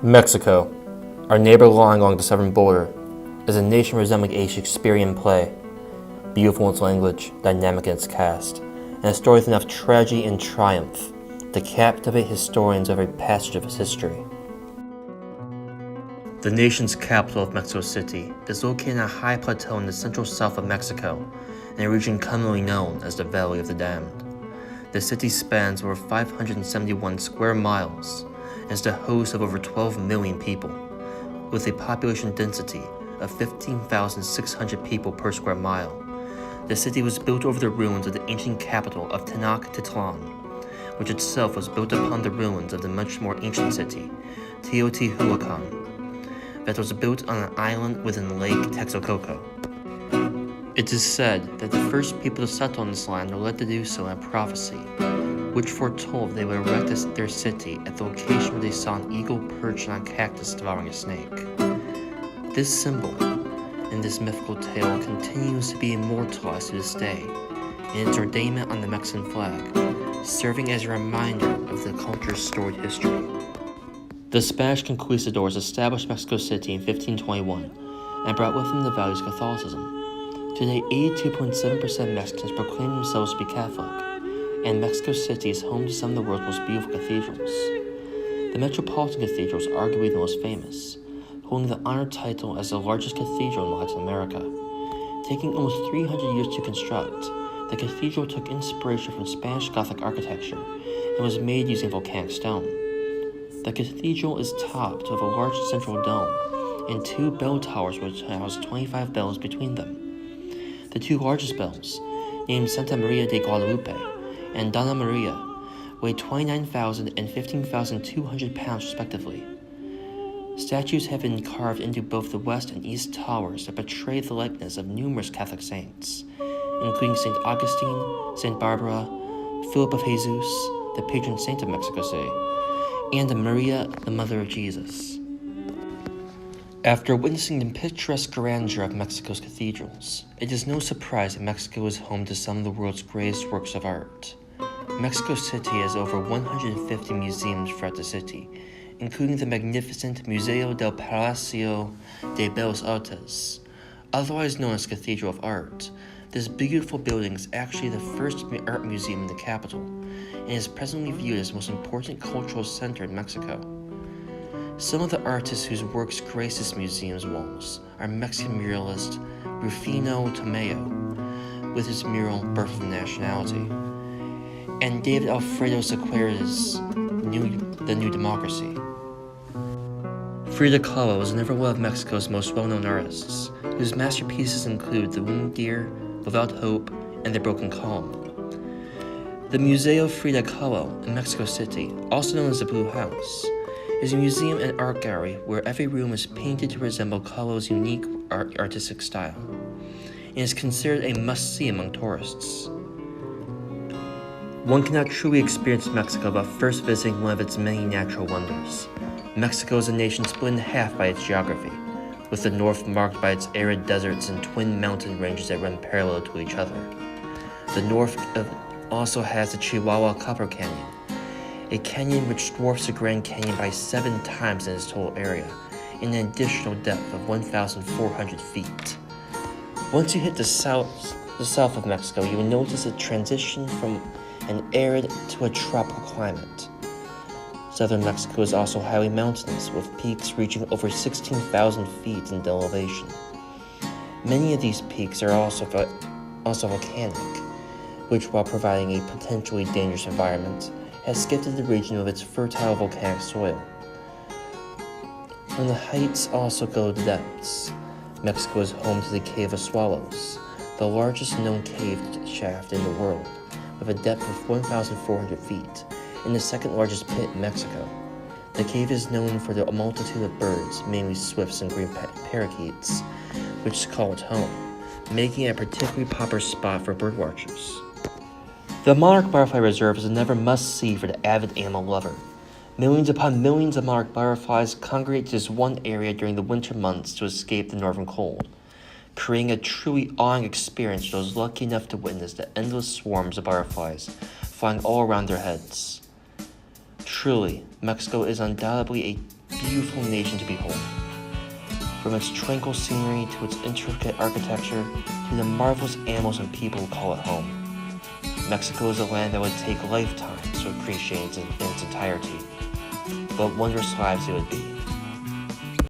Mexico, our neighbor lying along the southern border, is a nation resembling a Shakespearean play, beautiful in its language, dynamic in its cast, and a story with enough tragedy and triumph to captivate historians of every passage of its history. The nation's capital of Mexico City is located on a high plateau in the central south of Mexico, in a region commonly known as the Valley of the Damned. The city spans over 571 square miles and is the host of over 12 million people, with a population density of 15,600 people per square mile. The city was built over the ruins of the ancient capital of Tenochtitlan, which itself was built upon the ruins of the much more ancient city, Teotihuacan, that was built on an island within Lake Texcoco. It is said that the first people to settle on this land were led to do so in a prophecy, which foretold they would erect their city at the location where they saw an eagle perched on a cactus devouring a snake. This symbol in this mythical tale continues to be immortalized to this day in its ornament on the Mexican flag, serving as a reminder of the culture's storied history. The Spanish conquistadors established Mexico City in 1521 and brought with them the values of Catholicism. Today, 82.7% of Mexicans proclaim themselves to be Catholic, and Mexico City is home to some of the world's most beautiful cathedrals. The Metropolitan Cathedral is arguably the most famous, holding the honored title as the largest cathedral in Latin America. Taking almost 300 years to construct, the cathedral took inspiration from Spanish Gothic architecture and was made using volcanic stone. The cathedral is topped with a large central dome and two bell towers which house 25 bells between them. The two largest bells, named Santa Maria de Guadalupe and Donna Maria, weigh 29,000 and 15,200 pounds respectively. Statues have been carved into both the west and east towers that portray the likeness of numerous Catholic saints, including St. Augustine, St. Barbara, Philip of Jesus, the patron saint of Mexico City, and Maria, the Mother of Jesus. After witnessing the picturesque grandeur of Mexico's cathedrals, it is no surprise that Mexico is home to some of the world's greatest works of art. Mexico City has over 150 museums throughout the city, including the magnificent Museo del Palacio de Bellas Artes. Otherwise known as Cathedral of Art, this beautiful building is actually the first art museum in the capital, and is presently viewed as the most important cultural center in Mexico. Some of the artists whose works grace this museum's walls are Mexican muralist Rufino Tamayo, with his mural Birth of Nationality, and David Alfredo Sequeira's The New Democracy. Frida Kahlo is another one of Mexico's most well-known artists, whose masterpieces include The Winged Deer, Without Hope, and The Broken Calm. The Museo Frida Kahlo in Mexico City, also known as the Blue House, is a museum and art gallery where every room is painted to resemble Kahlo's unique artistic style, and is considered a must-see among tourists. One cannot truly experience Mexico without first visiting one of its many natural wonders. Mexico is a nation split in half by its geography, with the north marked by its arid deserts and twin mountain ranges that run parallel to each other. The north also has the Chihuahua Copper Canyon, a canyon which dwarfs the Grand Canyon by 7 times in its total area, in an additional depth of 1,400 feet. Once you hit the south of Mexico, you will notice a transition from an arid to a tropical climate. Southern Mexico is also highly mountainous, with peaks reaching over 16,000 feet in elevation. Many of these peaks are also volcanic, which, while providing a potentially dangerous environment, has gifted the region with its fertile volcanic soil. From the heights also go the depths. Mexico is home to the Cave of Swallows, the largest known cave shaft in the world, with a depth of 1,400 feet, and the second largest pit in Mexico. The cave is known for the multitude of birds, mainly swifts and green parakeets, which call it home, making it a particularly popular spot for birdwatchers. The Monarch Butterfly Reserve is another must-see for the avid animal lover. Millions upon millions of monarch butterflies congregate to this one area during the winter months to escape the northern cold, creating a truly awing experience for those lucky enough to witness the endless swarms of butterflies flying all around their heads. Truly, Mexico is undoubtedly a beautiful nation to behold. From its tranquil scenery to its intricate architecture to the marvelous animals and people who call it home, Mexico is a land that would take lifetimes to appreciate in its entirety. But wondrous lives it would be.